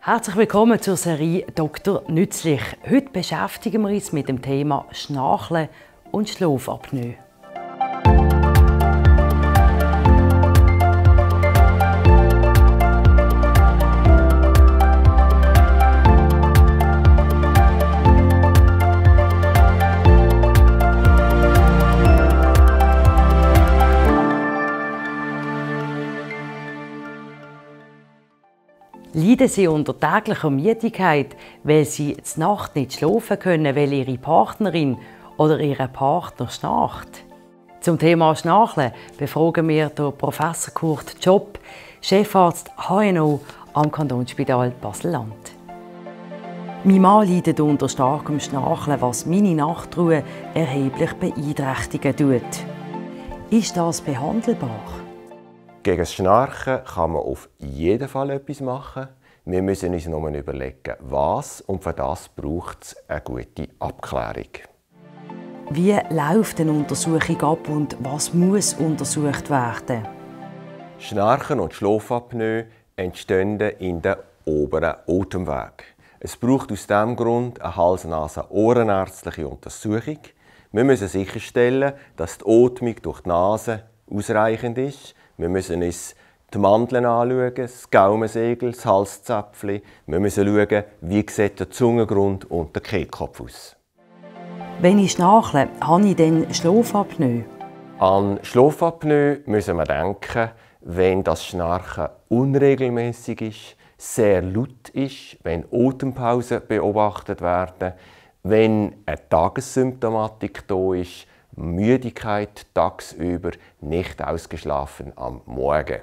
Herzlich willkommen zur Serie Dr. Nützlich. Heute beschäftigen wir uns mit dem Thema Schnarchen und Schlafapnoe. Leiden sie unter täglicher Müdigkeit, weil sie zur Nacht nicht schlafen können, weil ihre Partnerin oder ihr Partner schnarcht? Zum Thema Schnarchen befragen wir den Professor Kurt Tschopp, Chefarzt HNO am Kantonsspital Basel-Land. Mein Mann leidet unter starkem Schnarchen, was meine Nachtruhe erheblich beeinträchtigen tut. Ist das behandelbar? Gegen das Schnarchen kann man auf jeden Fall etwas machen. Wir müssen uns nur überlegen, was, und für das braucht es eine gute Abklärung. Wie läuft eine Untersuchung ab und was muss untersucht werden? Schnarchen und Schlafapnoe entstehen in den oberen Atemweg. Es braucht aus diesem Grund eine Hals-Nasen-Ohrenärztliche Untersuchung. Wir müssen sicherstellen, dass die Atmung durch die Nase ausreichend ist. Wir müssen uns die Mandeln anschauen, das Gaumensegel, das Halszäpfchen. Wir müssen schauen, wie sieht der Zungengrund und der Kehlkopf aus. Wenn ich schnarche, habe ich dann Schlafapnoe? An Schlafapnoe müssen wir denken, wenn das Schnarchen unregelmäßig ist, sehr laut ist, wenn Atempausen beobachtet werden, wenn eine Tagessymptomatik da ist, Müdigkeit tagsüber, nicht ausgeschlafen am Morgen.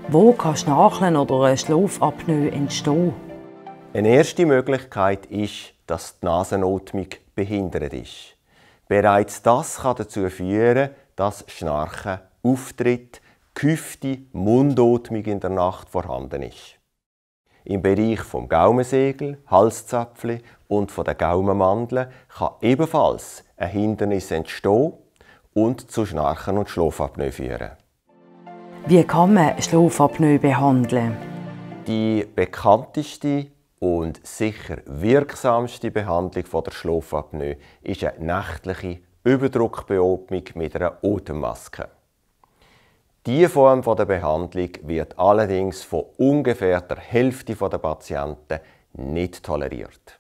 Wo kann Schnarchen oder eine Schlafapnoe entstehen? Eine erste Möglichkeit ist, dass die Nasenatmung behindert ist. Bereits das kann dazu führen, dass Schnarchen auftritt, gehäufte Mundatmung in der Nacht vorhanden ist. Im Bereich vom Gaumensegel, Halszäpfchen und von der Gaumenmandeln kann ebenfalls ein Hindernis entstehen und zu Schnarchen und Schlafapnoe führen. Wie kann man Schlafapnoe behandeln? Die bekannteste und sicher wirksamste Behandlung der Schlafapnoe ist eine nächtliche Überdruckbeatmung mit einer Atemmaske. Diese Form der Behandlung wird allerdings von ungefähr der Hälfte der Patienten nicht toleriert.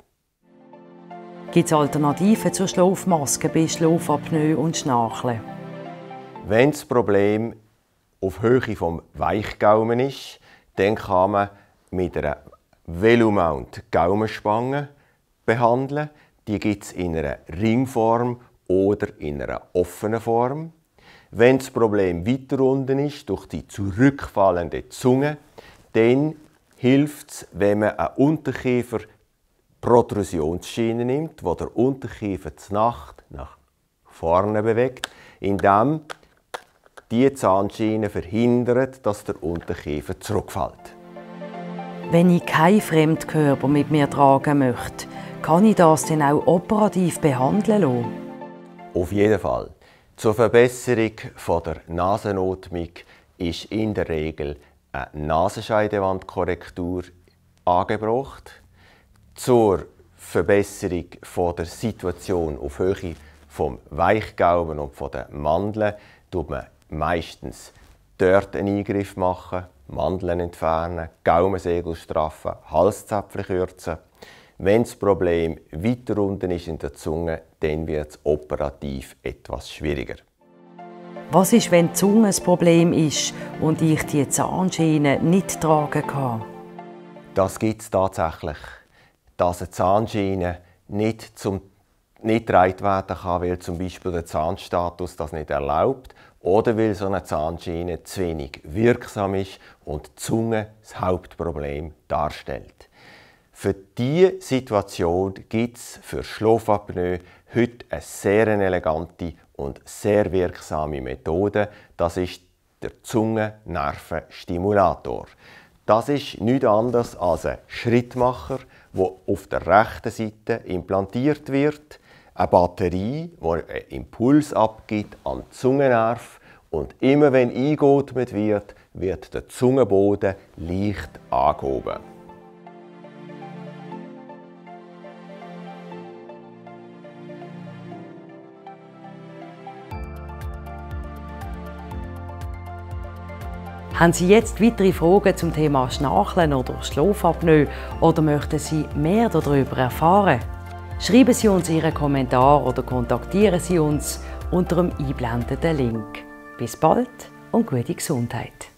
Gibt es Alternativen zur Schlafmaske bei Schlafapnoe und Schnarchen? Wenn das Problem auf Höhe vom Weichgaumen ist, dann kann man mit einer Velumount Gaumenspange behandeln. Die gibt es in einer Ringform oder in einer offenen Form. Wenn das Problem weiter unten ist, durch die zurückfallende Zunge, dann hilft es, wenn man eine Unterkiefer-Protrusionsschiene nimmt, wo der Unterkiefer zur Nacht nach vorne bewegt, indem die Zahnschiene verhindert, dass der Unterkiefer zurückfällt. Wenn ich keinen Fremdkörper mit mir tragen möchte, kann ich das dann auch operativ behandeln lassen? Auf jeden Fall. Zur Verbesserung der Nasenatmung ist in der Regel eine Nasenscheidewandkorrektur angebracht. Zur Verbesserung der Situation auf Höhe vom Weichgaumen und von den Mandeln tut man meistens dort einen Eingriff machen, Mandeln entfernen, Gaumensegel straffen, Halszäpfchen kürzen. Wenn das Problem weiter unten ist in der Zunge, dann wird es operativ etwas schwieriger. Was ist, wenn die Zunge ein Problem ist und ich die Zahnschiene nicht tragen kann? Das gibt es tatsächlich. Dass eine Zahnschiene nicht getragen werden kann, weil zum Beispiel der Zahnstatus das nicht erlaubt oder weil so eine Zahnschiene zu wenig wirksam ist und die Zunge das Hauptproblem darstellt. Für diese Situation gibt es für Schlafapnoe heute eine sehr elegante und sehr wirksame Methode. Das ist der Zungennervenstimulator. Das ist nichts anderes als ein Schrittmacher, der auf der rechten Seite implantiert wird. Eine Batterie, die einen Impuls abgibt an den Zungennerv. Und immer wenn eingeatmet wird, wird der Zungenboden leicht angehoben. Haben Sie jetzt weitere Fragen zum Thema Schnarchen oder Schlafapnoe oder möchten Sie mehr darüber erfahren? Schreiben Sie uns Ihren Kommentar oder kontaktieren Sie uns unter dem eingeblendeten Link. Bis bald und gute Gesundheit!